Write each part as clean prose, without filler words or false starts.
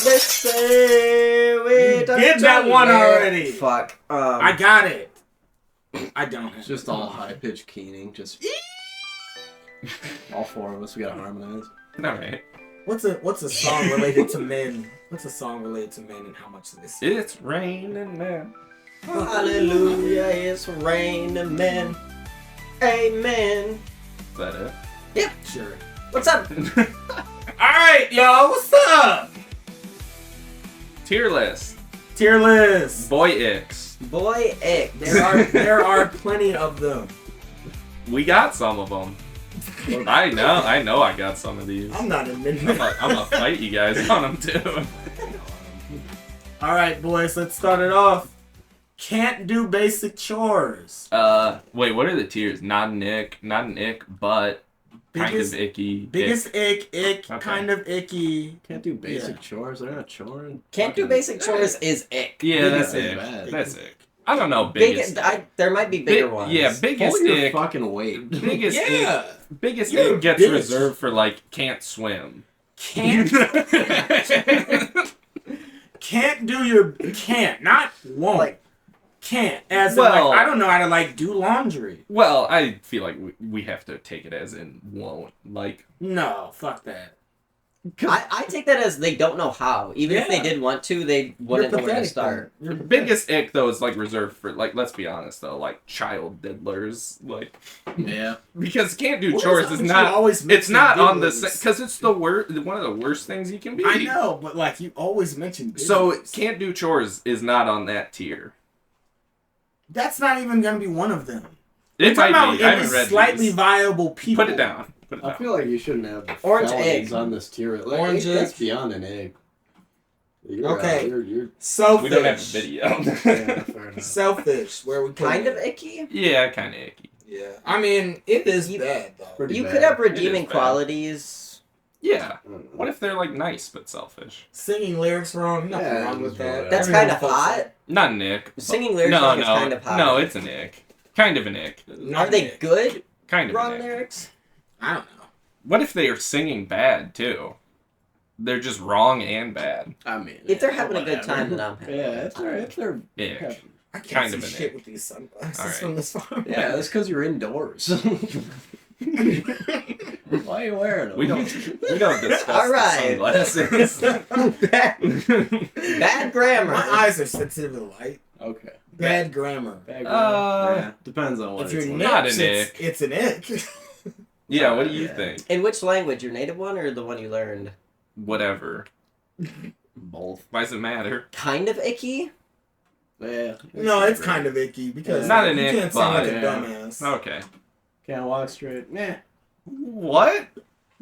They say we don't Get that one already. Fuck. I got it. I don't. It's just all high-pitched keening. Just all four of us, we gotta harmonize. Alright. What's a song related to men? What's a song related to men and how much they sing? It's raining man. Hallelujah, it's raining men. Amen. Is that it? Yep. Sure. What's up? Alright, y'all, what's up? Tier list. Tier list. Boy Icks. Boy Icks. There are plenty of them. We got some of them. I know I got some of these. I'm not admitting I'm it. gonna fight you guys on them too. Alright, boys, let's start it off. Can't do basic chores. Wait, what are the tiers? Not an ick, but kind Biggest- of icky. Biggest ick, Okay. kind of icky. Can't do basic chores. They're not choring. Can't do basic chores is ick. Yeah, that's Biggest ick. bad. That's ick. I don't know, biggest. There might be bigger Big- ones. Yeah, biggest Pull your ick. fucking weight. Biggest Yeah. ick. Biggest You're a ick gets bitch. reserved for like can't swim. Can't do your not won't. Like- Can't. As in, Well- like, I don't know how to like do laundry. Well, I feel like we have to take it as in won't. Like, No, fuck that. I take that as they don't know how. Even if they Yeah. did want to, they wouldn't know where to pathetic, start. though. You're biggest ick though is like reserved for like, let's be honest though, like child diddlers, like Yeah. because can't do What chores up is with you not. always It's mention not on the diddlers? because it's the worst. One of the worst things you can be. I know, but like you always mention So diddlers. can't do chores is not on that tier. That's not even gonna be one of them. It We're talking might be. I about haven't read slightly these. viable people. Put it down. Put it I down. feel like you shouldn't have the Orange felonies egg. on this tier. Like, Orange that's egg. beyond an egg. You're Okay. You're Selfish. We don't have a video. yeah, fair enough. Selfish. Where we Kind of it? icky. Yeah, kind of icky. Yeah. I mean, it is You- bad though. Pretty You bad. could have It is redeeming bad. qualities. Yeah. I don't know. What if they're like nice but selfish? Singing lyrics wrong. Nothing Yeah, wrong with that. That's Everyone kind of fucks hot. up. Not an ick. Singing lyrics no, wrong no, is kind of hot. no, it's an ick. Kind of an ick. Not Are they Nick. good Kind of wrong an ick. lyrics? I don't know. What if they are singing bad too? They're just wrong and bad. I mean, If they're having a good whatever. time, then I'm happy. Yeah, if they're Ick. I can't Kind see of an shit ick. with these sunglasses Alright. from this far. yeah, that's because you're indoors. Why are you wearing them? We don't discuss All right. the sunglasses. Bad grammar. My eyes are sensitive to light. Okay. Bad grammar. Bad Uh, yeah, depends on what If it's you're like. Not nips, an it's an ick. Yeah, what do you Yeah. think? In which language? Your native one or the one you learned? Whatever. Both. Why does it matter? Kind of icky? Yeah. No, it's kind of icky because Not an you ick, can't sound like a but- dumbass. Okay. Can't walk straight. Meh. What?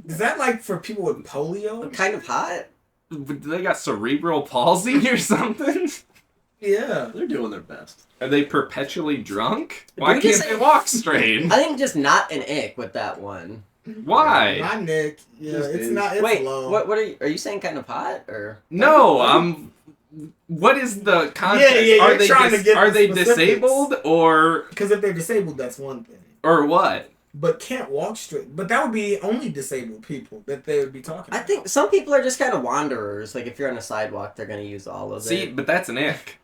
Is that like for people with polio? Kind of hot? They got cerebral palsy or something? Yeah. They're doing their best. Are they perpetually drunk? Why We can't just- they walk straight? I think just not an ick with that one. Why? My Nick. Yeah, Just it's is. not. It's Wait, low. what are you saying kind of hot or? No, what is the context? Yeah, yeah, are you're they trying to get are the they specifics. disabled or Because if they're disabled, that's one thing. what? But can't walk straight. But that would be only disabled people that they would be talking I about. think some people are just kind of wanderers. Like if you're on a sidewalk, they're gonna use all of See, it. but that's an ick.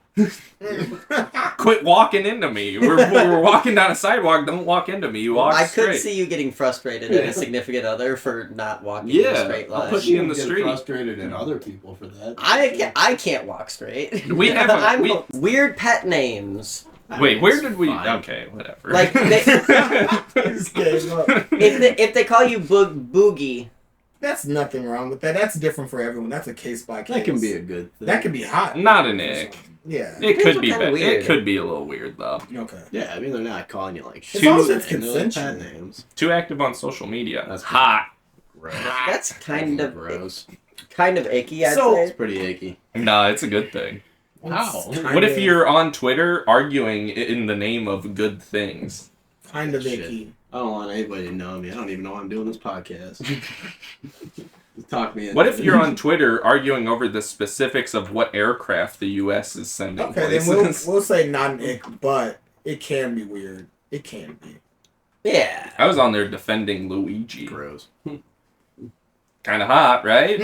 Quit walking into me. We're walking down a sidewalk. Don't walk into me. You walk I straight. could see you getting frustrated at a significant other for not walking in Yeah, a straight I'll line. push you in the get street. frustrated at other people for that. I can't walk straight. We have a- I'm we- weird pet names. Wait, where It's did we? fine. Okay, whatever. Like Just gave up. if they call you Boogie, That's nothing wrong with that. That's different for everyone. That's a case by case. That can be a good thing. That can be hot. Not an ick. Yeah. It Things could are be kinda bad. weird. It could be a little weird though. Okay. Yeah, I mean they're not calling you like As long as it's and they're like consensual. pet names. Too active on social media. That's hot. Gross. that's kind of gross. icky. I'd So- say. It's pretty icky. No, it's a good thing. How? What if you're on Twitter arguing in the name of good things? kind of Shit. icky? I don't want anybody to know me. I don't even know why I'm doing this podcast. Just talk me into What if it. you're on Twitter arguing over the specifics of what aircraft the U.S. is sending Okay, places? then we'll say not an ick, but it can be weird. It can be. Yeah. I was on there defending Luigi. Gross. kind of hot, right?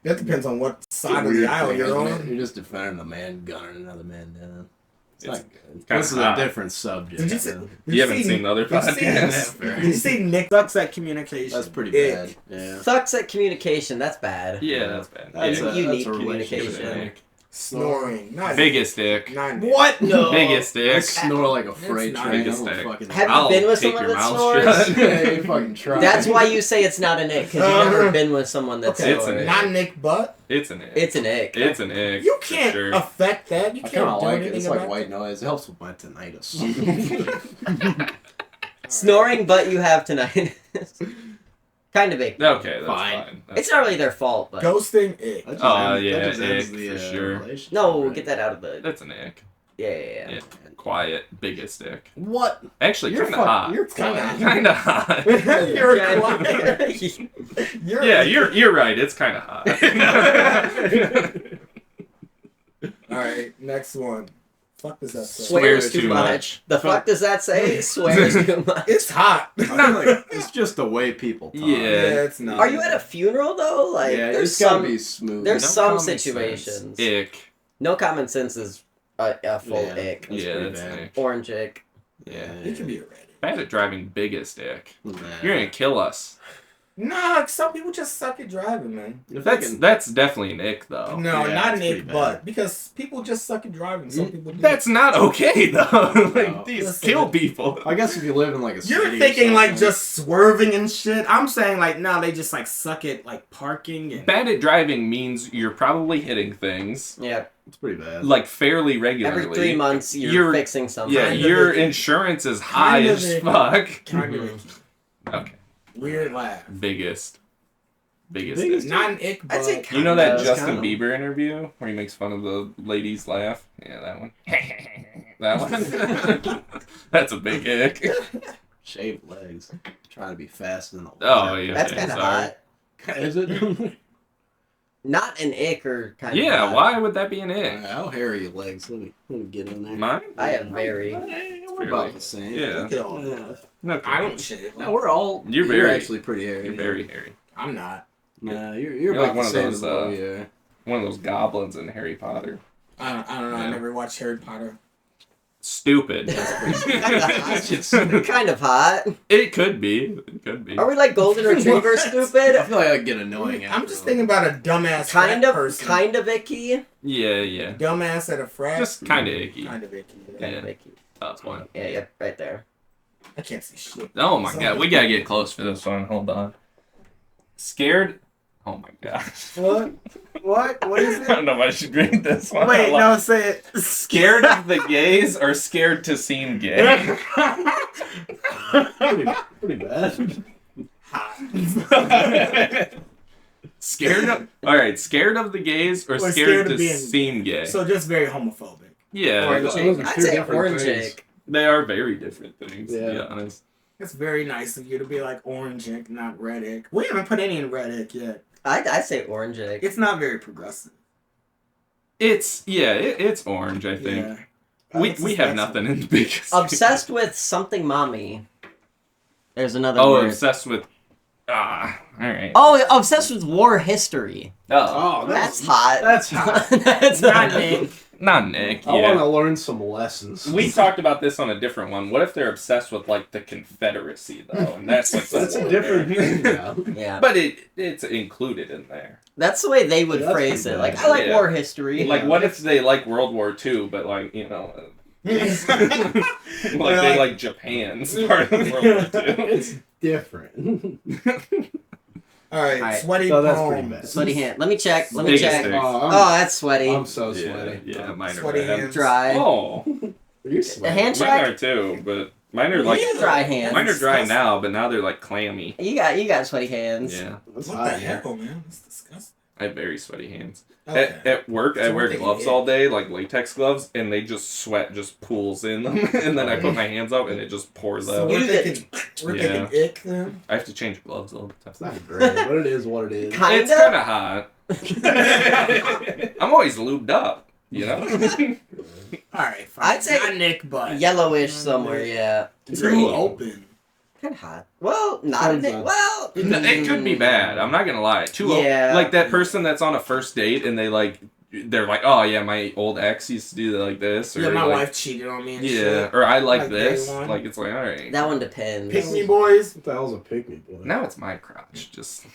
That depends on what side of the aisle you're on. You're just defending a man gunning another man down. It's not good. kinda This is hot. a different subject. Did you see? You haven't seen the other podcasts. Did you see Nick sucks at communication? That's pretty Ick. bad. Yeah. Sucks at communication. That's bad. Yeah, that's bad. That's Yeah. a, You that's need a communication. relationship. Snoring. Not Biggest dick. Not What? No. Biggest I dick. snore like a freight It's train. nice. I don't fucking Have you I'll been with take someone your that mouth snores? shut. Yeah, you fucking try. That's why you say it's not an ick, because you've never been with someone that's Okay. It's an snores. ick. Not Nick Butt. It's an ick. It's an ick. It's an ick. You for can't sure. affect that. You I can't kind of do like anything it. It's about like white it. noise. It helps with my tinnitus. Snoring, but you have tinnitus. Kind of ick. Okay, that's Fine. fine. That's It's not really their fault, but Ghosting. Ick. That just Oh, ends- yeah, that just ends ick, the, for sure. relationship, no, right? get that out of the. That's an ick. Yeah. Yeah. Quiet. Biggest dick. What? Actually, You're kind of hot. You're Kinda quiet. Kind of hot. You're Yeah. quiet. You're Yeah, you're right. It's kind of hot. All right, next one. Fuck does that say? Swears too much. The fuck does that say? Swears too much. It's hot. I feel like it's just the way people talk. Yeah. it's not. Are you at a funeral though? Like, Yeah, there's it's gotta some. be smooth. There's No some common sense. situations. Ick. No common sense is a full Yeah. ick. That's Yeah, pretty that's bad. an ick. Orange ick. Yeah. You can be a redhead. Bad at driving. Biggest ick. Nah. You're gonna kill us. Nah, some people just suck at driving, man. If I That's can- that's definitely an ick though. No, yeah, not it's an pretty ick, bad. but because people just suck at driving. Some people do. That's not okay though. Like No. these Listen. kill people. I guess if you live in like a city You're or thinking like something. just swerving and shit. I'm saying like, nah, they just like suck at like parking and. Bad at driving means you're probably hitting things Yeah. It's pretty bad. like fairly regularly. Every 3 months you're fixing something. Yeah, Kind of your icky. insurance is high Kind of as icky. fuck. Kind of Mhm. icky. Okay. Weird laugh. Biggest Biggest ick. Not an ick, but I'd say You know that Kinda, Justin kinda. Bieber interview where he makes fun of the ladies laugh? Yeah, that one. That one. That's a big ick. Shaved legs. Trying to be fast in the Oh yeah. That's kind of sorry. hot. Is it? Not an ick or kind of. Yeah, hot. why would that be an ick? How hairy are your legs? Let me get in there. Mine? I have very. We're about the same. Yeah. Look at all that. No, I don't shave. No, we're all. You're very- actually pretty hairy. You're very hairy. I'm not. Nah, you're You're about like one the of same those, as what we are. One of those goblins in Harry Potter. I don't know. I Yeah. never watched Harry Potter. Stupid. Kind of hot. It could be. It could be. Are we like golden retriever I stupid? feel like I get annoying. I'm after just a thinking about a dumbass Kind frat of, person. kind of icky. Yeah. Dumbass at a frat. Just kind of icky. kind of icky. Kind Yeah. of icky. That's one. Yeah, right there. I can't see shit. Oh my god, we gotta get close for this one. Hold on. Scared? Oh my gosh. What? What is I it? don't know if I should read this one. Wait, out loud. no, say it. Scared of the gays or scared to seem gay? pretty bad. Scared of Alright, scared of the gays or Or scared to of being- seem gay? So just very homophobic. Yeah, Orange those ick. are I'd two say different orange things. ick. they are very different things, to be Yeah. honest. It's very nice of you to be like orange ick, not red ick. We haven't put any in red ick yet. I'd say orange ick. It's not very progressive. It's orange, I think. Yeah. We That's- we have that's- nothing in the biggest. Obsessed with something mommy. There's another Oh, word. obsessed with alright. Oh, obsessed with war history. Oh. Oh, That's hot. That's hot. That's Not Nick. Not Nick, I yeah. want to learn some lessons. We talked about this on a different one. What if they're obsessed with like the Confederacy though, and that's like That's a different thing now. Yeah. But it's included in there. That's the way they would Yeah, that's phrase pretty it. bad. Like, I like Yeah. war history. Like, what if they like World War II, but like like they like Japan's part of World War II? It's different. Alright, Alright. sweaty So that's pretty palms. bad. Sweaty hand. Let me check. Let me Biggest check. thing. Oh, that's sweaty. I'm so sweaty. Yeah, mine are Sweaty red. hands. Dry. Oh, You're sweaty. hand mine check? are too, but mine are like You have dry hands. mine are dry now, but now they're like clammy. You got sweaty hands. Yeah, That's What hot the here. hell, man? That's disgusting. I have very sweaty hands. Okay. At work, I So wear what they gloves did- all day, like latex gloves, and they just sweat just pools in them, and then I put my hands out and it just pours So out. we're You thinking, Yeah. ick then? I have to change gloves all the It's time. not great, but it is what it is. Kinda? It's kind of hot. I'm always lubed up, you know. Alright, fine. I'd say not Nick, but Yellowish somewhere, yeah. too open. Kind of hot. Well, not Sounds an ick. odd. Well, It could be bad. I'm not gonna lie. Yeah. Like that person that's on a first date and they're like, oh yeah, my old ex used to do like this. Or Yeah, my like, wife cheated on me and Yeah, shit. or I like Like this. day one. Like it's like, all right. that one depends. Pick me boys. What the hell's a picnic boy? Now it's my crotch. Just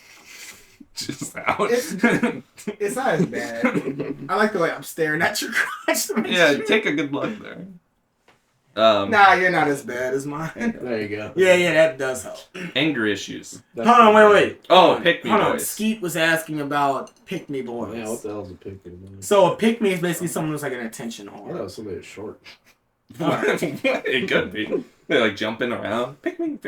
out. It's not as bad. I like the way I'm staring at your crotch. To make Yeah, sure. take a good look there. Nah, you're not as bad as mine. There you go. Yeah, that does help. Anger issues. That's Hold on, wait. Oh, Hold on. pick me Hold on. boys. Skeet was asking about pick me boys. Yeah, what the hell's a picnic boy? So a pick me is basically someone who's like an attention I thought whore. it was somebody that's short. It could be. They're like jumping around. Pick me.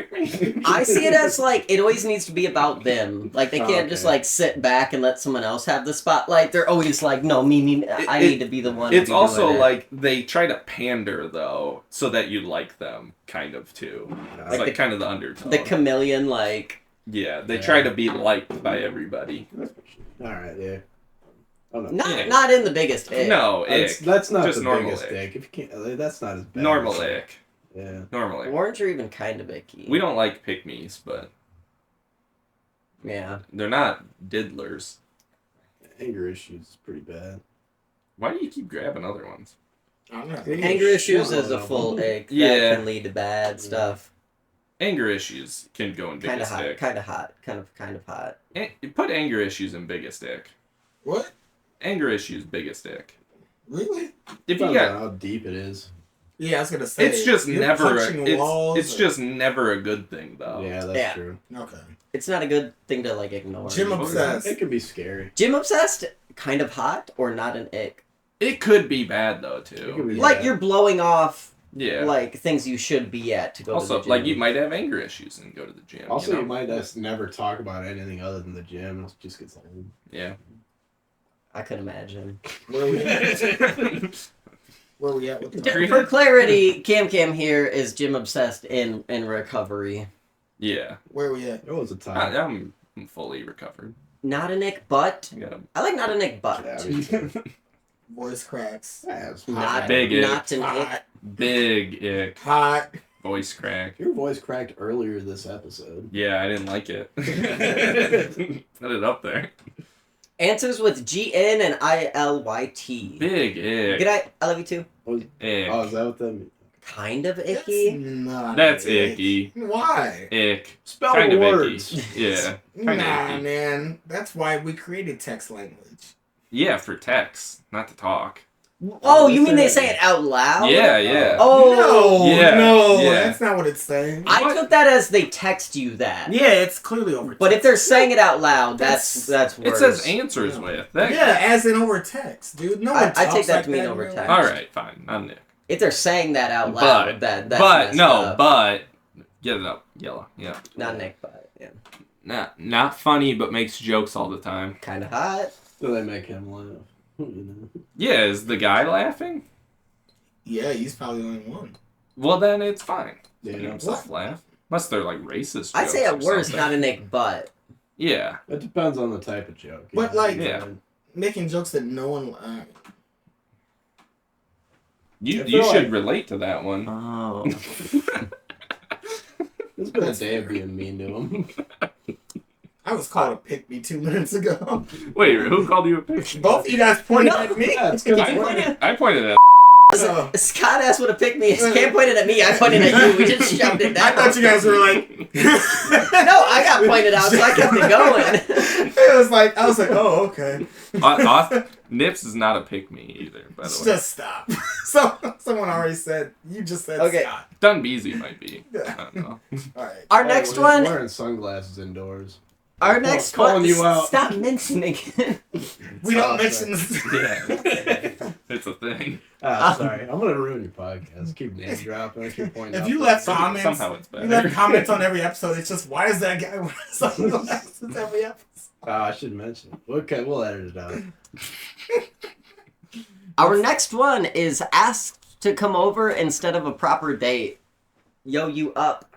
I see it as like it always needs to be about them. Like they Oh, can't just okay. like sit back and let someone else have the spotlight. They're always like, no, me. I need to be the one. to It's be also doing it. like they try to pander though, so that you like them, kind of too. It's Like like the- kind of the undertone. the chameleon. Like Yeah, they Yeah. try to be liked by everybody. All right, yeah. Oh, no. not Yeah. not in the biggest. Ick. No, That's, ick. that's not Just the normal biggest ick. dick. If you can't, that's not as bad. Normal as- ick. Yeah. Normal ick. Orange are even kind of icky. We don't like pick-me's, but Yeah. they're not diddlers. Anger issues is pretty bad. Why do you keep grabbing other ones? I'm not. Anger issues is a Shut full up. ick. Yeah. That can lead to bad stuff. Anger issues can go in Kind of biggest hot. ick. Kind of hot. Kind of hot. Put anger issues in biggest ick. What? Anger issues, biggest ick. Really? If you Depends got on how deep it is. Yeah, I was gonna say. It's just you're never. punching walls It's or- just never a good thing, though. Yeah, that's Yeah. true. Okay. It's not a good thing to like ignore. Gym obsessed. It can be scary. Gym obsessed. Kind of hot or not an ick. It could be bad though It could too. be Like bad. you're blowing off Yeah. like things you should be at to go to Also, the gym. like you might have anger issues and go to the gym. Also, you know? you might just never talk about anything other than the gym. It just gets old. Yeah. I could imagine. Where we at? Where we at with the For clarity, Cam here is gym obsessed in recovery. Yeah. Where we at? There was a time. I'm fully recovered. Not an ick, but I got a I like not an ick, but Yeah, Voice cracks. Yeah, it's not hot. Big ick. not an ick. Hot. big ick. Hot. Voice crack. Your voice cracked earlier this episode. Yeah, I didn't like it. Put it up there. Answers with GN and ILYT. Big Good ick. night. I love you too. Ick. Oh, is that what that means? Kind of That's icky. not That's ick. icky. Why? Ick. Spell Kind the of words. icky. Yeah. Kinda Nah, icky. man. That's why we created text language. Yeah, for text, not to talk. Oh, you mean they say it out loud? Yeah. Oh. No, Yeah, no, yeah. that's not what it's saying. I What? took that as they text you that. Yeah, it's clearly over. But if text. they're saying it out loud, that's That's- worse. It says answers Yeah. with. That, yeah, as in over text, dude. No one I talks take that like to mean in over real text. life. Alright, fine. I'm Nick. If they're saying that out loud, that's But messed no, up. but get it up. Yellow. Yeah. Not Nick, but yeah. Not funny, but makes jokes all the time. Kind of hot. So they make him laugh. You know? Yeah, is the guy laughing? Yeah, he's probably the only one. Well, then it's fine. Yeah. You know, just laugh. Unless they're like racist. I'd say jokes at or worst, something. not a Nick, but. Yeah. It depends on the type of joke. But, like- Yeah. Making jokes that no one. You I feel should like- relate to that one. Oh. It's been a day of being mean to him. I was called a pick me 2 minutes ago. Wait, who called you a pig? Both of you guys pointed No. at me. Yeah, it's because I pointed at. So, Scott asked what a pick me is. Cam pointed at me, I pointed at you. We just shoved it I down. thought you guys were like. No, I got pointed out, so I kept it going. It was like I was like, oh okay. Nips is not a pick me either, by the way. Just stop. So someone already said you just said Okay. Scott. Dunbeezy might be. I Yeah. don't know. All right. Our next He's one. wearing sunglasses indoors. Our next calling one. you out. Stop mentioning it. We don't Oh, mention this. Yeah. It's a thing. Ah, sorry. I'm gonna ruin your podcast. Keep name dropping. I keep pointing If out you that- left comments, Somehow it's you left better. comments on every episode. It's just why is that guy wearing sunglasses every episode? I should mention it. Okay, we'll edit it out. Our next one is asked to come over instead of a proper date. Yo, you up?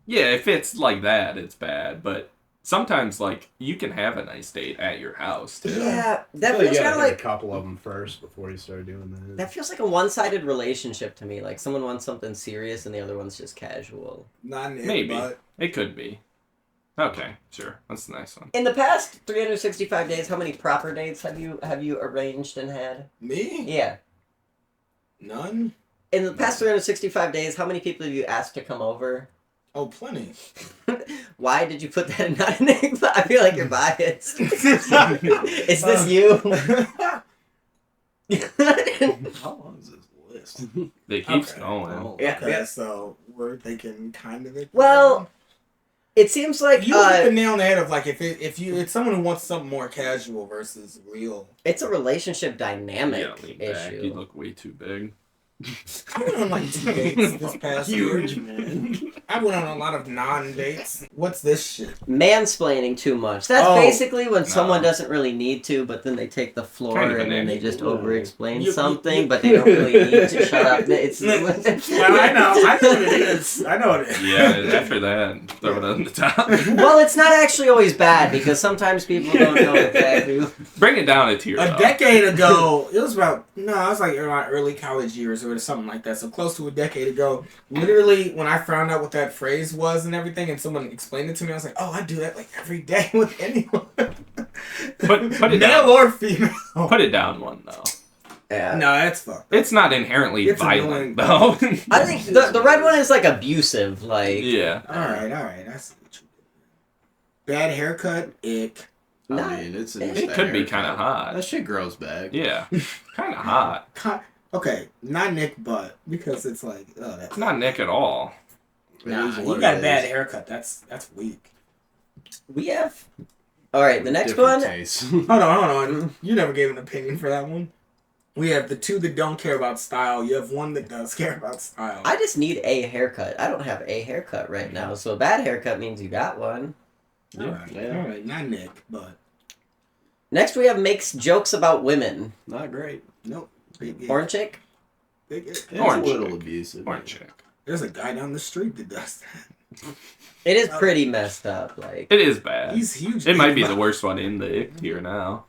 Yeah, if it's like that, it's bad. But sometimes like you can have a nice date at your house too. Yeah, I that feel you feels gotta kind of hit like a couple of them first before you start doing that. that feels like a one-sided relationship to me. Like someone wants something serious and the other one's just casual. Not Nick, Maybe. but It could be. Okay, sure. That's the nice one. In the past 365 days, how many proper dates have you arranged and had? me? Yeah. None? In the past 365 days, how many people have you asked to come over? Oh, plenty. Why did you put that in not an egg? I feel like you're biased. Is this you? How long is this list? It keeps Okay. going. Oh, Yeah, Okay, yeah. so we're thinking kind of it. Well, it seems like You hit the nail on the head of like if it's someone who wants something more casual versus real. it's a relationship dynamic Yeah, lean back. You issue. look way too big. I went on like 2 dates this past Huge, year. man. I went on a lot of non-dates. What's this shit? Mansplaining too much. That's Oh, basically when someone no. doesn't really need to, but then they take the floor Kind of and an then they ick. just over-explain You- something, you- but they don't really need to shut up. It's Yeah, I know what it is. I know what it is. Yeah, after that, throw it on the top. Well, it's not actually always bad because sometimes people don't know exactly. Bring it down a tier. A though. decade ago, it was about I was like in my early college years or something like that. So close to a decade ago, literally when I found out what that phrase was and everything, and someone explained it to me, I was like, oh, I do that like every day with anyone, Put it male down. or female. Put it down one though. Yeah. No, that's fucked. It's not inherently It's violent annoying. though. I think the red one is like abusive. Like, Yeah. All right. I see what you did. Bad haircut, ick. not, I mean, it's It could be kinda hot. That shit grows back. Yeah. Kind of hot. Okay, not Nick, but because it's like, oh, that's Not Nick at all. It nah. is You what got it a bad is. haircut. That's weak. we have. All right, the next Different one. tastes. Hold on. You never gave an opinion for that one. We have the two that don't care about style. You have one that does care about style. I just need a haircut. I don't have a haircut right now, so a bad haircut means you got one. All right, not Nick, but Next, we have makes jokes about women. Not great. nope. Big ick. Orange chick. Big ick. It's Orange a little chick. abusive. Orange chick. There's a guy down the street that does that. It is pretty messed up. Like, It is bad. He's huge. It might be the worst one in the tier now.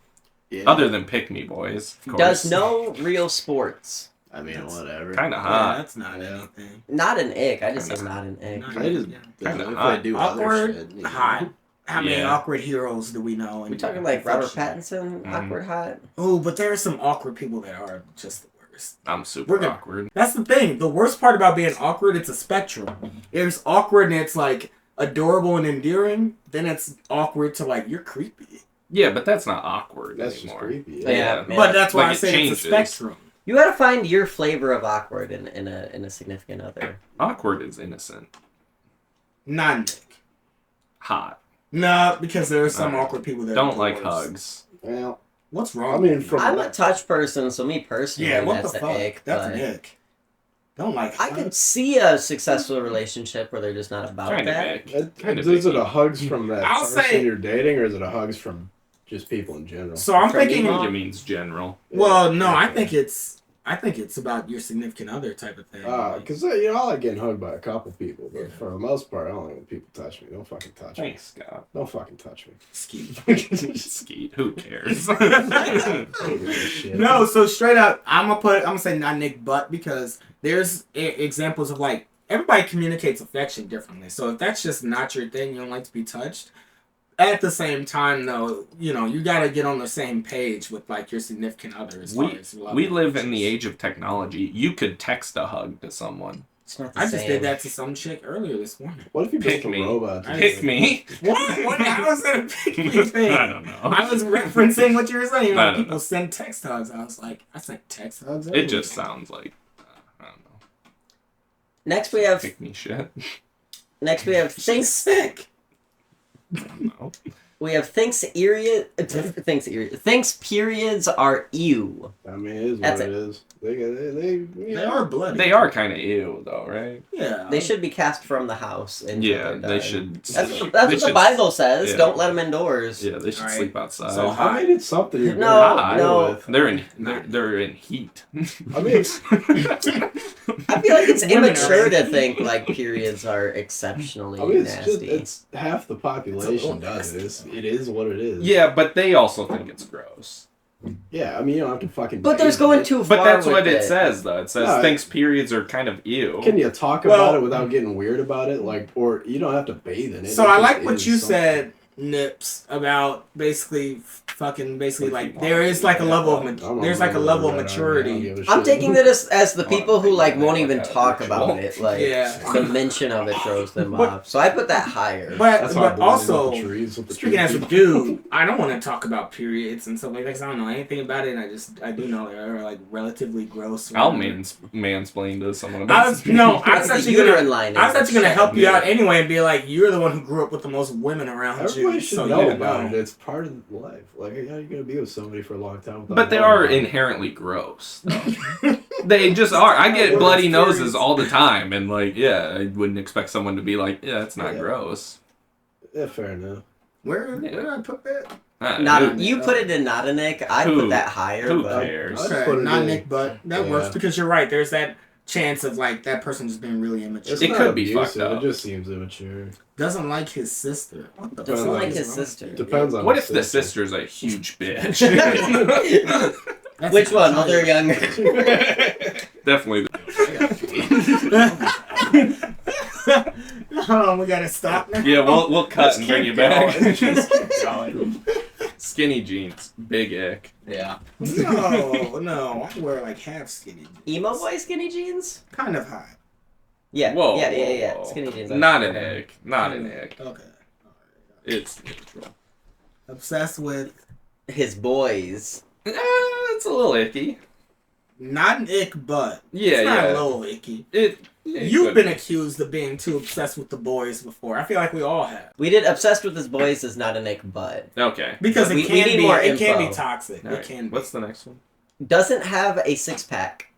Yeah. Other than Pick Me Boys. Of does course. no real sports. I mean, That's whatever. Kind of Yeah, hot. that's not anything. Not an ick. I just Kinda. said not an ick. Not- I just, Yeah. Kinda if hot. I do other Awkward, shit, you know. hot. How many Yeah. awkward heroes do we know? We talking like Robert Pattinson, Mhm. awkward hot. Oh, but there are some awkward people that are just the worst. I'm We're super gonna- awkward. That's the thing. The worst part about being awkward, it's a spectrum. There's awkward and it's like adorable and endearing. Then it's awkward to like you're creepy. Yeah, but that's not awkward That's just anymore. creepy. Yeah. But that's why Like, I it say changes. it's a spectrum. You gotta find your flavor of awkward in a significant other. Awkward is innocent. Not Nick. Hot. No, because there are some Alright. awkward people that Don't are like worse. hugs. Well, What's wrong? I mean, with you? from I'm a touch person, so me personally, yeah, what that's the an fuck? ick. That's but an ick. Don't like. I could see a successful relationship where they're just not about Kind of that. ick. Kind of is it icky. a hugs from that I'll person say- you're dating, or is it a hugs from just people in general? So I'm For me, thinking. I think it means general. Well, no, I think it's about your significant other type of thing. Because you know, I like getting hugged by a couple people, but for the most part, I don't like when people touch me. Don't fucking touch me. Thanks, Scott. Don't fucking touch me. Skeet. Skeet. Who cares? I don't give a shit. No, so straight up, I'm gonna say not Nick, but because there's examples of like everybody communicates affection differently. So if that's just not your thing, you don't like to be touched. At the same time, though, you know you gotta get on the same page with like your significant other. As far as love we live in languages. the age of technology. You could text a hug to someone. It's not the I just same. did that to some chick earlier this morning. What if you Pick built a me. robot? I- Pick me. What? How is that a pick me thing? I don't know. I was referencing what you were saying. You know, I don't people know. send text hugs. I was like, I sent text hugs. It just sounds like I don't know. Next we have Pick me shit. things. sick. I don't know. We have thinks periods are ew. I mean, it is That's what it is. They are bloody. They are kind of ew, though, right? Yeah. They should be cast from the house. Until Yeah, they're they done. should. That's what they the should- Bible says. yeah. Don't let them indoors. Yeah, they should Alright. sleep outside. So I mean, it's something you're No, gonna no. deal with. They're in heat. I mean, it's, I feel like it's Women are- immature to think like periods are exceptionally it's nasty. it's half the population does it. It is what it is. Yeah, but they also think it's gross. Yeah, I mean, you don't have to fucking. But there's bathe going in it. too far. But that's with what it says, though. It says No, thinks periods are kind of ew. Can you talk Well- about it without getting weird about it? Like, or you don't have to bathe in it. So It I just like what is you something. said, Nips, about basically Like, there is like a level of I'm there's like a over level of that maturity. already. I don't give a I'm shit. taking this as the people who like won't even talk about it. Like Yeah. the mention of it throws them But- off. So I put that higher. That's why I But believe also, in the trees with the speaking as a trees. dude, I don't want to talk about periods and stuff like that 'cause I don't know anything about it. And I do know they're like relatively gross. I'll mansplain to someone I about was no, I was That's the actually gonna. uterine lining. I was actually gonna help you Yeah. out anyway and be like, you're the one who grew up with the most women around Everybody you, should so know you about know. it. It's part of life. Like, how are you gonna be with somebody for a long time? without But they knowing are about it? inherently gross. They just are. I get bloody noses all the time, and like, yeah, I wouldn't expect someone to be like, yeah, it's not Yeah. gross. Yeah, fair enough. Where did I put that? Not you put it in not a Nick. I Who- put that higher. who But cares? I'd Okay, put it not in. Nick, but that Yeah. works because you're right. There's that chance of like that person just being really immature. It's It not could be abusive, fucked up. It just seems immature. Doesn't like his sister. What the doesn't fuck like is his wrong? sister. Depends on. What the if the sister. sister's a huge bitch? That's Which one? a- Older or younger? Definitely. Hold on, we gotta stop now. Yeah, we'll cut and bring you back. Just keep going. Skinny jeans, big ick. Yeah. No, I wear like half skinny. jeans. Emo boy skinny jeans? Kind of high. Yeah. Whoa. Yeah. whoa. Skinny jeans. Not an ick. Not an ick. Okay. It's neutral. Obsessed with His boys. It's a little icky. not an ick, but Yeah, it's not yeah. a little icky. It. You've been accused of being too obsessed with the boys before. I feel like we all have. We did obsessed with his boys is not a Nick, but Okay. Because We it can need be more it can info. be toxic. All It right. can be. What's the next one? doesn't have a six pack.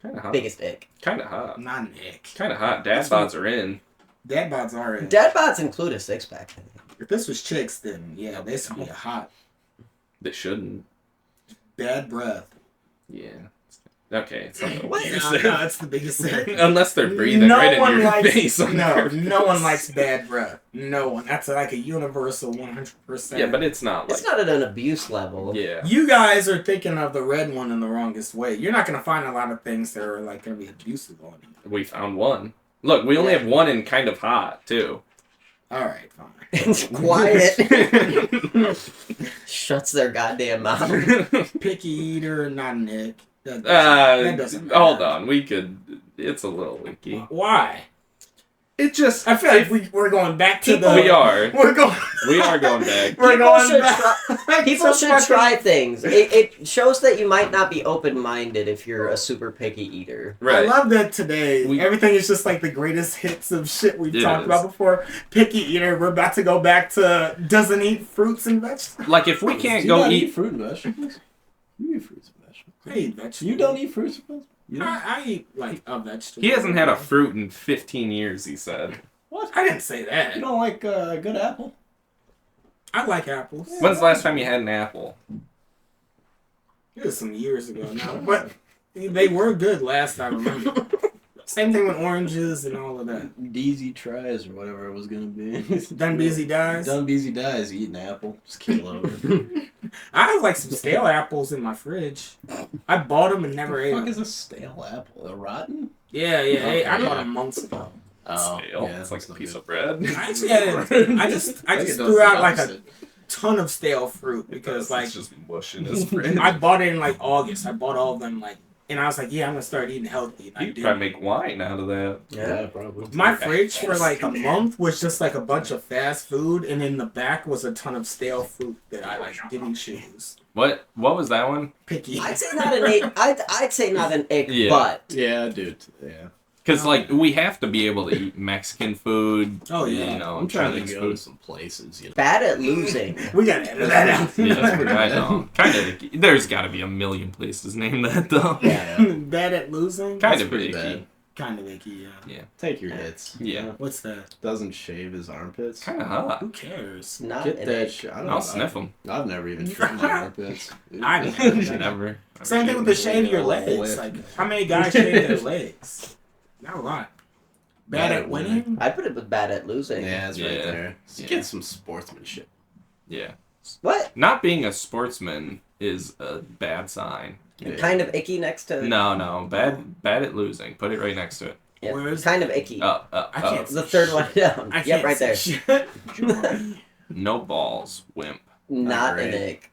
Kind of hot. Biggest ick. Kind of hot. Not an ick. Kind of hot. Dad bods are in. Dad bods are in. Dad bods include a six pack. I think. If this was chicks, then yeah, this would be a hot They shouldn't. bad breath. Yeah. Okay. It's not the What? biggest No, ick. no, it's the biggest thing. Unless they're breathing right in your face. on No, purpose. no one likes bad breath. No one. That's like a universal 100%. Yeah, but it's not like. It's not at an abuse level. Yeah. You guys are thinking of the red one in the wrongest way. You're not gonna find a lot of things that are like gonna be abusive on you. We found one. Look, we only have one in kind of hot too. All right, fine. It's quiet. Shuts their goddamn mouth. Picky eater, not an ick. That doesn't matter. Hold on. We could. It's a little leaky. Why? It just. I feel like we're going back to the. We are. We're going. We are going back. We're People going should back. People to should fucking- try things. It shows that you might not be open-minded if you're a super picky eater. I Right. love that today. We- Everything is just like the greatest hits of shit we've It talked is. about before. Picky eater. We're about to go back to doesn't eat fruits and vegetables. Like if we can't Do go you not eat. fruit and vegetables. You eat fruits and vegetables. I eat vegetables. You don't eat fruits and vegetables. You don't? I eat like a vegetable. He hasn't had a fruit in 15 years. He said. What? I didn't say that. You don't like a good apple? I like apples. When's the last time you had an apple? It was some years ago now, but they were good last I remember. Same thing with oranges and all of that. Deezy tries or whatever it was gonna be. Done busy dies. Done busy dies. Eat an apple. Just kill over. I have like some stale apples in my fridge. I bought them and never What ate the fuck them. is a stale apple? A rotten? Yeah, Okay, I bought yeah. them months ago. Stale. yeah, It's like that's a not piece good. of bread. I actually had I just threw out like a ton of stale fruit because like it's just mush in his fridge. I bought it in like August. I bought all of them like, and I was like, yeah, I'm gonna start eating healthy. And I You could did. probably make wine out of that. Yeah, probably. My fridge for like a month was just like a bunch of fast food, and in the back was a ton of stale fruit that I like didn't choose. What was that one? Picky. I'd say not an ick. I'd say not an ick, Yeah. but Yeah, dude. Yeah. Because, like, we have to be able to eat Mexican food. Oh, yeah. You know, I'm trying to Chinese go to food. some places. You know. Bad at losing. We gotta edit that out. Yeah, I know. Kind of. There's got to be a million places named that, though. Yeah. Bad at losing? Kind That's of pretty icky. bad. Kind of icky, yeah. Take your hits. Yeah. What's that? Doesn't shave his armpits. Kind of hot. Who cares? Not Get an that ick. shit. I don't I'll know. sniff them. I've never even trimmed my armpits. I Never. Same thing with the shave of your Lip. legs. Like, how many guys shave their legs? Not a lot. Bad at winning? I'd put it with bad at losing. Yeah, it's right Yeah. there. Just Yeah. get some sportsmanship. Yeah. What? Not being a sportsman is a bad sign. Yeah. Kind of icky next to. No. Bad at losing. Put it right next to it. Yeah, Where is kind of icky. Up. I can't The third one down. I Yep, can't right there. see shit. No balls. Wimp. Not an great. ick.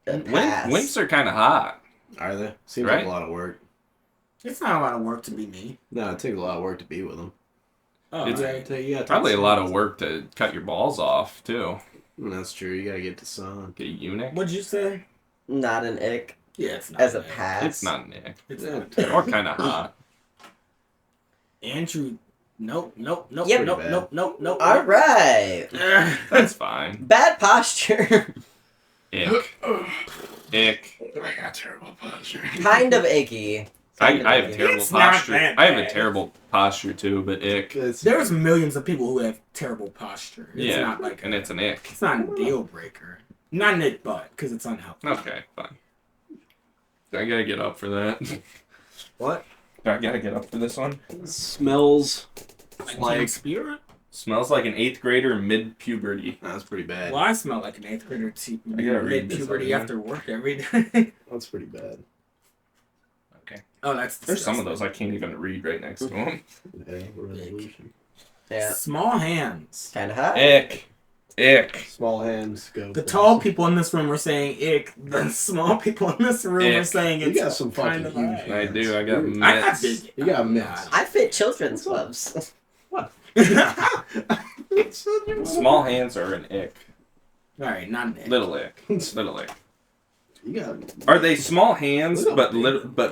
A pass. Wimps are kind of hot. Are they? Seems Right? like a lot of work. It's not a lot of work to be me. No, it takes a lot of work to be with them. Oh, It's- right. Probably a lot of work to cut your balls off, too. That's true. You gotta get the sun. Get a eunuch. What'd you say? Not an ick. Yeah, it's not. As a bad. pass. It's not an ick. It's Yeah. not. Or kind of hot. Andrew, nope. Yep. Nope. All right. That's fine. Bad posture. Ick. Ick. I got terrible posture. Kind of icky. I Kind of have icky. terrible It's not posture. that I have a bad. terrible posture, too, but ick. There's millions of people who have terrible posture. It's Yeah, not like and it's an ick. it's not a deal breaker. Not an it butt, because it's unhealthy. Okay, fine. I gotta get up for that. What? I gotta get up for this one. Smells Like like. spirit? Smells like an 8th grader mid-puberty. That's pretty bad. Well, I smell like an 8th grader I gotta read this mid-puberty again. after work every day. That's pretty bad. Okay. Oh, that's There's some of disgusting. those I can't even read right next to them. Yeah, resolution. Yeah. Small hands. Kind of hot. Ick. Ick. Small hands go. The tall people in this room are saying ick. The small people in this room are Ick. saying You it's got some kind fucking of huge high. I do. I got I got mitts. big. You got mitts. I fit children's gloves. Small hands are an ick. All right, not an ick. Little ick. Little ick. You got. Are they small hands but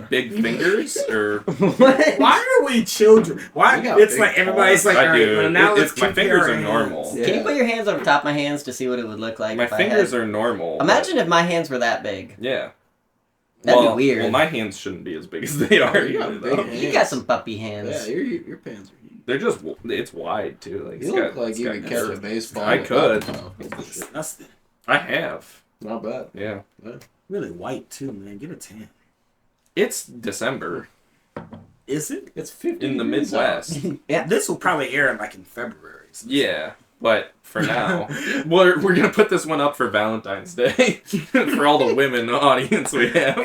big fingers or? What? Why are we children? Why? You got It's big like everybody's like, I all right, do. well, now let's My compare fingers our are hands. normal. Yeah. Can you put your hands on top of my hands to see what it would look like? My if I fingers had... are normal. but- Imagine if my hands were that big. Yeah. That'd well, be weird. Well, my hands shouldn't be as big as they are. You got either, big though. hands. You got some puppy hands. Yeah, your pants are huge. They're just. It's wide too. Like, You it's look got- like it's you got could catch a curve. baseball. I with could. that. Oh, Disgusting. I have. not bad. Yeah. Really white too, man. Get a tan. It's December Is it? It's 50 in the degrees Midwest. Yeah. This will probably air like in February. So. Yeah, but for now, we're gonna put this one up for Valentine's Day for all the women audience we have.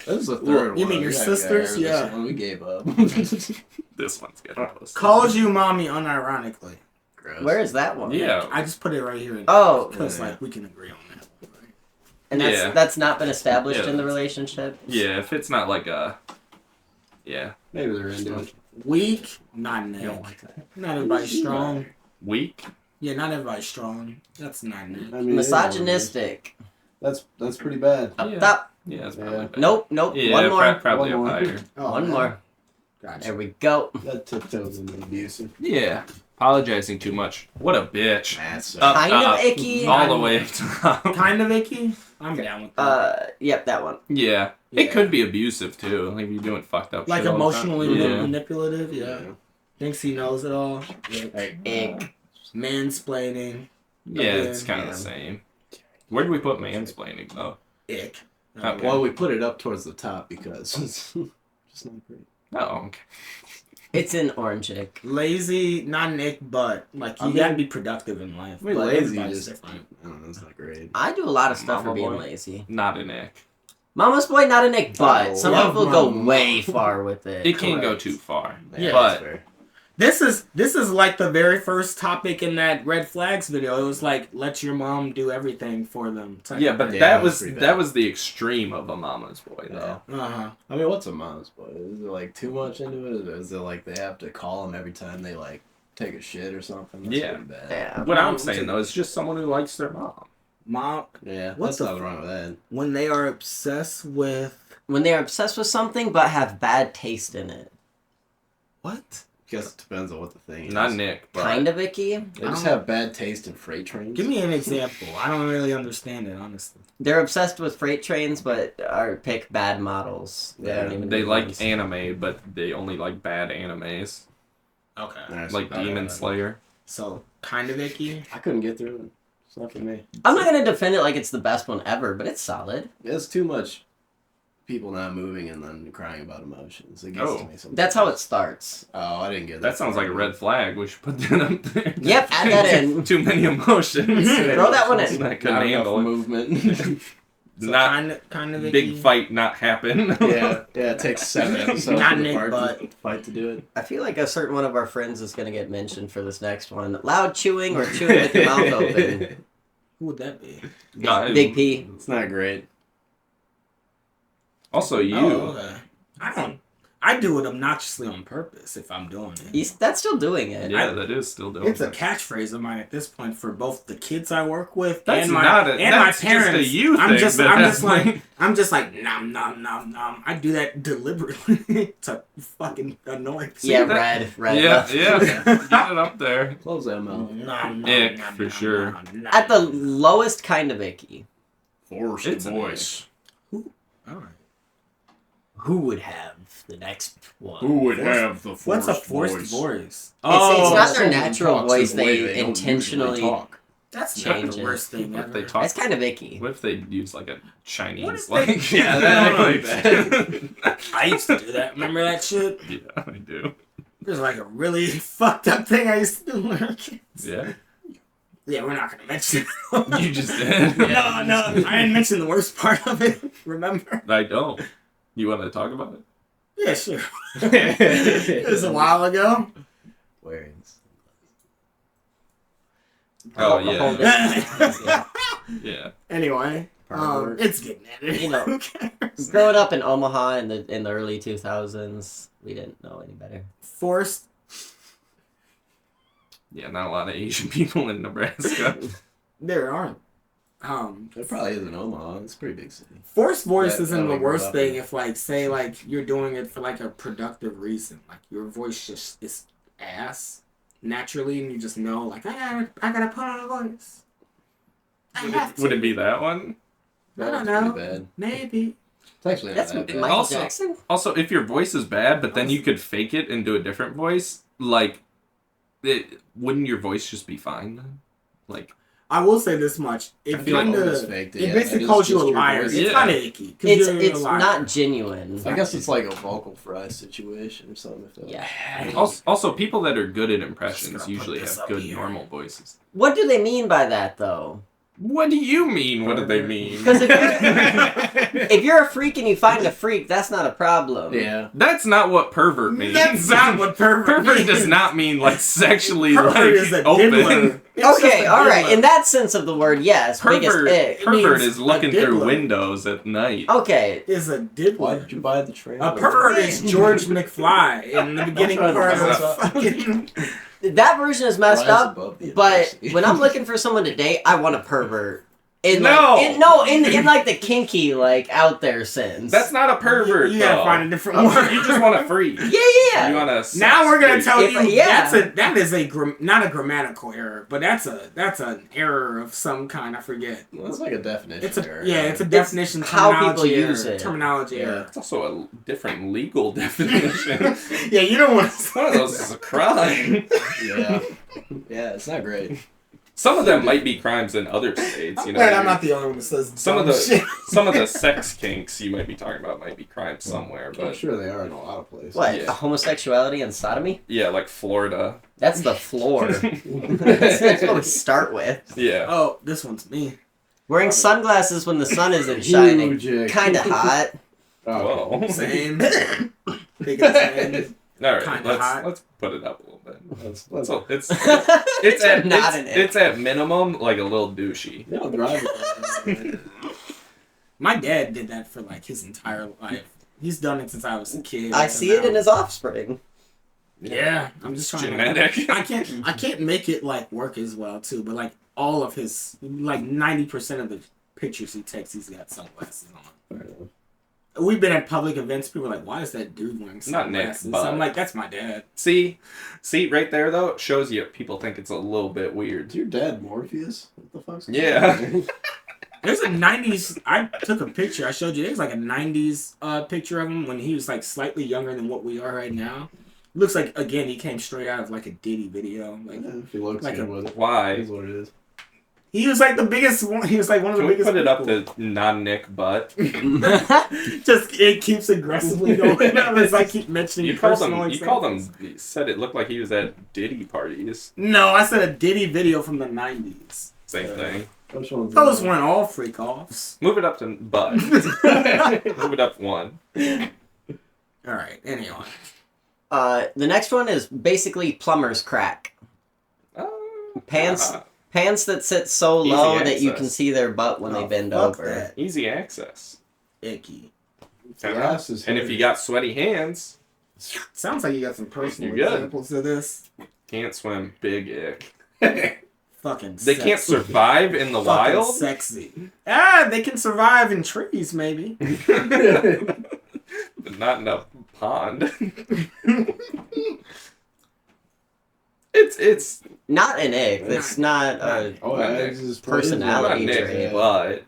This is the Well, third you one. mean your We gotta sisters? air this Yeah. one. We gave up. This one's getting posted. Calls you mommy unironically. Gross. Where is that one? Yeah. I just put it right here. Oh. Because Yeah. like we can agree on that. Right? And Yeah. that's not been established Yeah. in the relationship. Yeah, if it's not like a. Yeah. Maybe they're into it. Weak, not an You don't egg. like that. Not everybody's strong. Weak? Yeah, not everybody's strong. That's not an egg. I mean, Misogynistic. That's pretty bad. Up Yeah. top. Yeah, it's Yeah. probably bad. Nope. Yeah, One more. probably One up more. higher. Oh, One man. more. Gotcha. There we go. That tiptoes into abusive. Yeah. Apologizing too much. What a bitch. That's Up, Kind of up, icky. All the way up top. Kind of icky. I'm down with that. Yep, that one. Yeah. Yeah. It could be abusive too. Like you're doing fucked up Like shit all the time. emotionally Yeah. manipulative. Yeah. Thinks he knows it all. Egg. Mansplaining. Yeah, it's kind of Yeah. the same. Where do we put mansplaining though? Ick. Okay. Well, we put it up towards the top because it's just not great. Oh, okay. It's an orange egg. Lazy, not an ick, but like you I mean- gotta be productive in life. I mean, but lazy everybody's just, different. I don't know, it's not great. I do a lot of stuff Mama for being boy. lazy. Not an ick. Mama's boy, not a Nick, but Oh, some love people go Mama. way far with it. It can't go Correct. too far. Yeah, but that's fair. This is like the very first topic in that red flags video. It was like let your mom do everything for them. yeah, but Yeah, that that's was pretty that bad. was the extreme of a mama's boy though. Uh-huh. I mean, what's a mom's boy? Is it like too much into it? Or is it like they have to call them every time they like take a shit or something? That's Yeah. pretty bad. Yeah. What I'm saying though is just someone who likes their mom. Mom, Yeah, What's that's the- nothing wrong with that. when they are obsessed with When they're obsessed with something but have bad taste in it. what? Guess it depends on what the thing is. Not Nick, but Kind of icky. They just have bad taste in freight trains. Give me an example. I don't really understand it, honestly. They're obsessed with freight trains, but pick bad models. they like anime, but they only like bad animes, Okay. Nice. like Demon Slayer. So, kind of icky. I couldn't get through it. It's not for me. I'm not gonna defend it like it's the best one ever, but it's solid. It's too much people not moving and then crying about emotions. It gets to me sometimes. That's how it starts. Oh, I didn't get That sounds like a red flag. We should put that up there. Yep, add that in. Too many emotions. Throw that one in. Not couldn't Not enough handle it. movement. So Not kind of icky. big fight not happen. yeah, it takes 7 episodes Not for the Nick, part but- to fight to do it. I feel like a certain one of our friends is gonna get mentioned for this next one. Loud chewing or chewing with your mouth open. Who would that be? Big P. It's not great. Also, you. Oh, okay. I do it obnoxiously on purpose if I'm doing it. That's still doing it. Yeah, that is still doing It's a it. catchphrase of mine at this point for both the kids I work with That's and my not a- and that's my just a parents. you I'm thing, just but I'm that's just like I'm just like nom nom nom nom. I do that deliberately to fucking annoy people. Yeah, red. Yeah, yeah. Get it up there. Close that mouth. Nom, nom, Ick, nom, for nom, sure. nom, nom. At the lowest kind of icky. Forced It's an voice. All right. Who would have the next one? Who would Forced- have the forced What's a forced voice? voice? It's not their Someone natural talks voice. the way They don't intentionally. usually talk. That's Change not the it. worst thing What if they ever. talk? That's kind of icky. What if they use like a What Chinese, if they- like Yeah, that would be bad. I used to do that. Remember that shit? Yeah, I do. There's like a really fucked up thing I used to do when I was a kid. Yeah, Yeah, we're not gonna mention it. you just did. No, I didn't mention the worst part of it. Remember? I don't. You want to talk about it? Yeah, sure. It was a while ago. Wearing. Oh Hold yeah, it. yeah. Anyway, Pervert. it's getting edited. You know. Who cares? Growing up in Omaha in the early 2000s, we didn't know any better. Forced. Yeah, not a lot of Asian people in Nebraska. There aren't. There probably is in Omaha. It's a pretty big city. Forced voice That- isn't that the we grew worst up thing in. if, like, say, like, you're doing it for, like, a productive reason. Like, your voice just is ass naturally, and you just know, like, I gotta put on a voice. I have to. Would it be that one? I don't That's know. pretty bad. Maybe. It's actually not That's that bad. Michael Also- Jackson. Also, if your voice is bad, but then you could fake it and do a different voice, like, wouldn't your voice just be fine then? Like, I will say this much. I It feel like kind of almost faked it. it Yeah, basically that is calls you a just your liar. voice. It's Yeah. kind of icky. 'Cause you're a It's liar. not genuine. I guess it's like a vocal fry situation or something. If that Yeah. also people that are good at Just impressions gonna usually put this have up good here. normal voices. What do they mean by that, though? What do you mean? What do they mean? Because if you're a freak and you find a freak, that's not a problem. Yeah. That's not what pervert means. That's not what pervert Pervert means. does not mean like sexually Pervert like is a open. diddler. It's just Okay, a all right. diddler. In that sense of the word, yes. Pervert, Biggest ick. pervert means is looking a through diddler. windows at night. Okay. Is a diddler. Why did you buy the train? A pervert is George McFly in the beginning trying to part of mess up. fucking. That version is messed Rise up, above the but adversity. when I'm looking for someone to date, I want a pervert. In No! like, in like the kinky, like, out there sense. That's not a pervert. You gotta though. find a different word. You just want a freak. Yeah. You want a. Now we're gonna tell If- you yeah. that is not a grammatical error, but that's an error of some kind. I forget. Well, it's like a definition. It's a error. it's a definition. how people terminology error, use it. Terminology Yeah. error. It's also a different legal definition. Yeah, you don't want One of those is a crime. Yeah. Yeah, it's not great. Some of them might be crimes in other states. You know, I'm not the only one that says some of dumb the shit. some of the sex kinks you might be talking about might be crimes somewhere, I'm but sure they are in a lot of places. What? Yeah. Homosexuality and sodomy? yeah, like Florida. That's the floor. That's what we start with. Yeah. Oh, this one's me. Wearing sunglasses when the sun isn't shining. Huge ick. Kind of hot. Oh, Whoa. Same. Think it's same. All right, Kinda hot. let's put it up a little bit. let's So it's it's at not an it's at minimum like a little douchey. They don't drive it. My dad did that for like his entire life. He's done it since I was a kid. I see it in his offspring. Yeah, I'm just trying Genetic. to. I can't make it like work as well too. But like all of his, like 90% of the pictures he takes, he's got sunglasses on. we've been at public events. People are like, "Why is that dude wearing Not Nick, sunglasses?" but- I'm like, "That's my dad." See, right there though, it shows you people think it's a little bit weird. Is your dad Morpheus? What the fuck's going Yeah. on, man? There's a '90s. I took a picture. I showed you. There's like a '90s picture of him when he was like slightly younger than what we are right now. Looks like again he came straight out of like a Diddy video. Like Yeah, if he looks Like good a- with it, Why? is what it is. he was like the biggest one. He was like one of the Can we biggest. put it up people. to non-Nick butt? Just it keeps aggressively going up as I keep mentioning You called personal him. You called examples. him. You said it looked like he was at Diddy parties. No, I said a Diddy video from the '90s. Same thing. Which one's Those the- weren't all freak offs. Move it up to butt. Move it up one. All right. Anyway, The next one is basically plumber's crack. Pants pants that sit so Easy low that you access. can see their butt when they bend fuck over. that. Easy access. Icky. The ass is And if hairy. you got sweaty hands, Sounds like you got some personal You're good. examples of this. can't swim. Big ick. Fucking. They can't sexy. survive in the Fucking wild. Sexy. Ah, they can survive in trees, maybe. But not in a pond. it's Not an ick. That's not a Oh, Not eggs Nick. is Personality not trait. Nick, but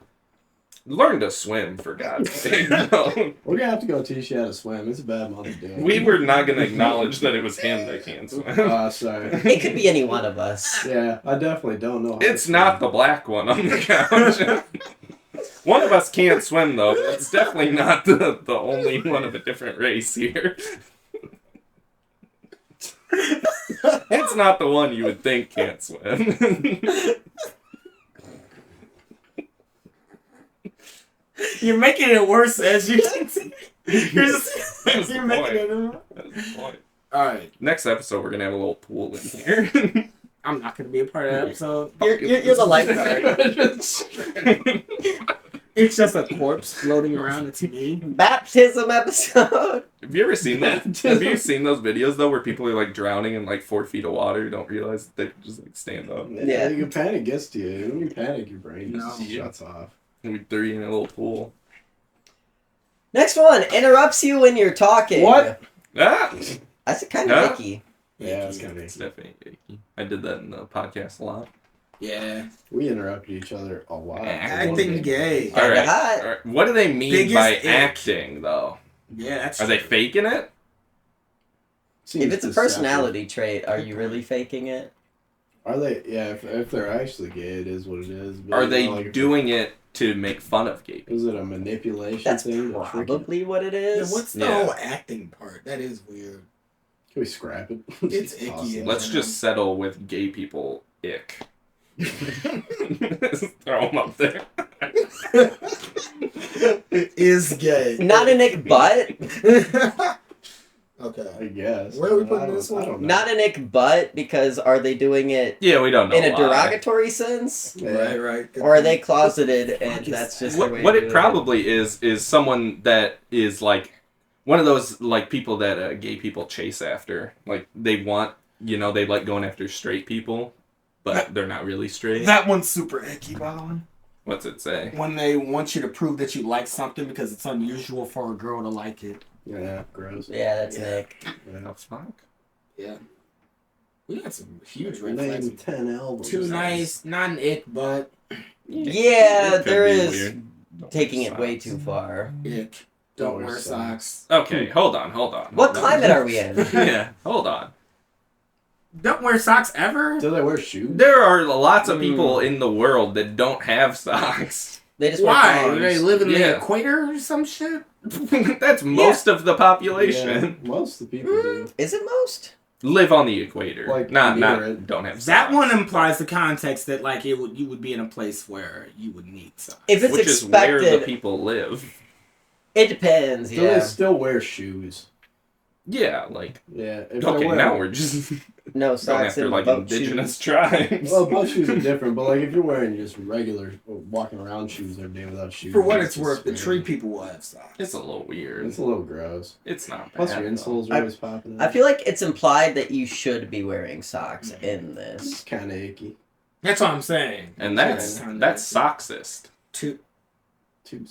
learn to swim for God's sake. No. We're gonna have to go teach you how to swim. It's a bad month to do it. We were not going to acknowledge that it was him that can't swim. Sorry. It could be any one of us. Yeah, I definitely don't know. How It's to not the swim. black one on the couch. One of us can't swim though. It's definitely not the only one of a different race here. It's not the one you would think can't swim. You're making it worse as you can see. That's the You're making point. it. That's the point. All right. Next episode, we're gonna have a little pool in here. I'm not going to be a part of that episode. You're the lifeguard. It's just a corpse floating around. It's me. Baptism episode. Have you ever seen that? Have you seen those videos though, where people are like drowning in like 4 feet of water, don't realize that they can just like stand up? Yeah, your panic gets to you. When you panic, your brain just No. shuts off. And we threw you in a little pool. Next one interrupts you when you're talking. What? Ah, That's kind Huh? of icky. Yeah, it's gonna it's be. definitely icky. I did that in the podcast a lot. Yeah. We interrupted each other a lot. Acting gay. Kinda All right. hot. All right. What do they mean Biggest by ick. acting though? Yeah, that's Are they true. faking it? Seems If it's a deceptive. personality trait, are you really faking it? Are they? Yeah, if they're actually gay, it is what it is. But Are you they know, like, if doing it to make fun of gay people? Is it a manipulation That's thing? to trick you? probably what it Yeah, is. what's the Yeah. whole acting part? That is weird. Can we scrap it? It's Just icky, toss it. yeah. Let's just settle with gay people ick. Throw them up there. It is gay. Not a Nick butt. I Okay. guess. Where are we I putting don't- this I one? don't know. Not a Nick butt because are they doing it Yeah, we don't know in a why. derogatory sense? Yeah. Right. Or are they closeted and Fuck is that's just that? their way What of it doing probably is someone that is like one of those like people that gay people chase after. Like they want, they like going after straight people, but they're not really straight. That one's super icky, by the way. What's it say? When they want you to prove that you like something because it's unusual for a girl to like it. Yeah, gross. Yeah, that's Yeah. Nick. Yeah. Oh, fuck. Yeah. We got some huge red Name flags. 10 albums. Too nice, not an ick, but Yeah, It could there be is weird. Don't taking wear it way socks. too far. ick. Don't wear socks. Okay, hold on. What climate are we in? Yeah, hold on. Don't wear socks ever? Do they wear shoes? There are lots of people in the world that don't have socks. They just Why? wear Do they thongs. live in the Yeah. equator or some shit? That's most of the population. Yeah, most of the people do. Is it most? Live on the equator. Like, not near it. don't have socks. That one implies the context that like you would be in a place where you would need socks. If it's which is where the expected, people live. it depends. Do they Yeah. still wear shoes? Yeah, like Yeah. If they're okay, wearing, now we're just No going socks after in like boat indigenous shoes. tribes. Well, both shoes are different, but like if you're wearing just regular walking around shoes every day without shoes. For what it's just worth, the weird. tree people will have socks. It's a little weird. It's a little gross. It's not bad. Plus your though. insoles are always popping. I feel like it's implied that you should be wearing socks in this. it's kind of icky. That's what I'm saying. And that's Yeah. socksist. Two. Too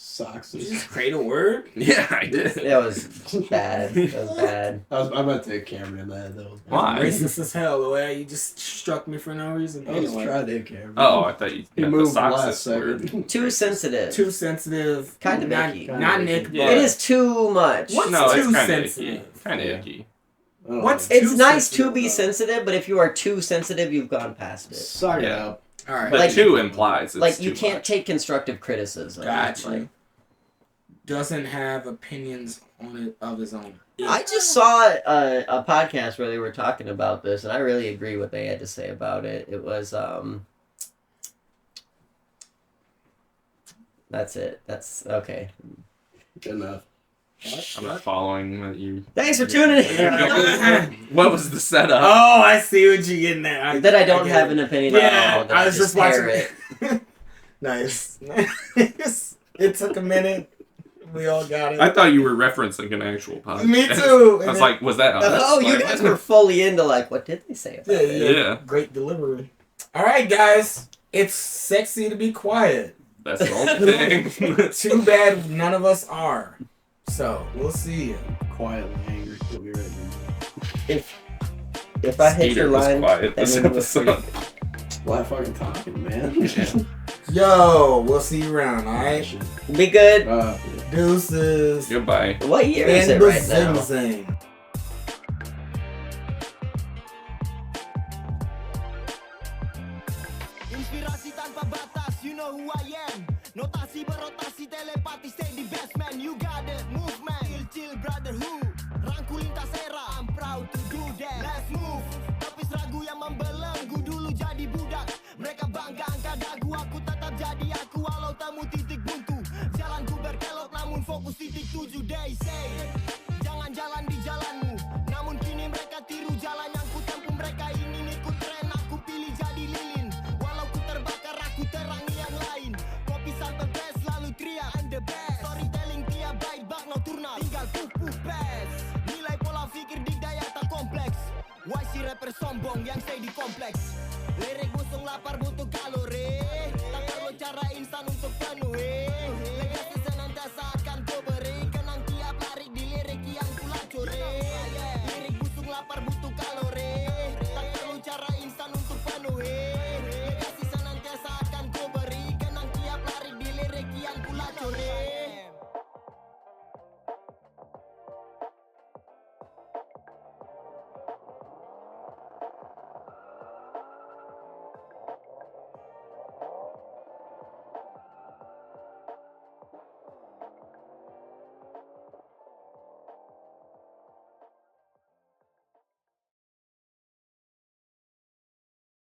Socks. You just create a word? Yeah, I did. It was bad. It was bad. I meant to take Cameron in that. That was Why? Racist as hell, the way you just struck me for no reason. I was Anyway. trying to hit Cameron. Oh, I thought you He meant the moved last socks word. second. Too sensitive. Too sensitive. Kind of not, icky. not Nick, Yeah. but It is too much. What's No, too it's kind of sensitive? icky. Kind of Yeah. icky. I don't What's know. It's too nice to sensitive, be though? sensitive, but if you are too sensitive, you've gone past it. Suck it Yeah. up. All right. But Like- two implies it's Like you too can't much. take constructive criticism. Gotcha. Like, Doesn't have opinions on it of his own. I just saw a podcast where they were talking about this, and I really agree what they had to say about it. It was that's it. That's okay. Good enough. I'm not following what you. Thanks for tuning in. What was the setup? Oh, I see what you're getting at. That I don't get have it. an opinion Yeah, at all. That I was just watching it. Nice. It took a minute. We all got it. I thought you were referencing an actual podcast. Me too. I was like, was that? Oh, you guys were fully into like, what did they say about Yeah, it? Yeah. Great delivery. All right, guys. It's sexy to be quiet. That's the only thing. Too bad none of us are. So we'll see you. Quietly angry. We'll be right here. If I hit Peter your was line, quiet then this it was free. episode. Why fucking talking, man? Yo, we'll see you around. All right. Be good. Deuces. Goodbye. What year is And it right now? zing. Inspirasi tanpa batas, you know who I am. Notasi berotasi telepati, stay the best man. You got it, movement, chill brotherhood. Rangkul lintas era, I'm proud to do that. Let's move. Topis ragu yang membelenggu dulu jadi budak. Mereka bangga angkat dagu, aku tetap jadi aku walau temu titik buntu. Jalanku berkelok namun fokus titik tuju. They say, jangan jalan di jalanmu. Namun kini mereka tiru jalan yang ku tempuh. Mereka ingin ikut tren, aku pilih jadi lilin. Walau ku terbakar, aku terangi yang lain. Kopi sampai best, lalu teriak I'm the best. Storytelling tiap bait bak nocturnal, tinggal pup best. Nilai pola pikir dikdaya tak kompleks. Why si rapper sombong yang stay di kompleks. Lirik busung lapar butuh kalori. Tak perlu cara instan untuk penuhi.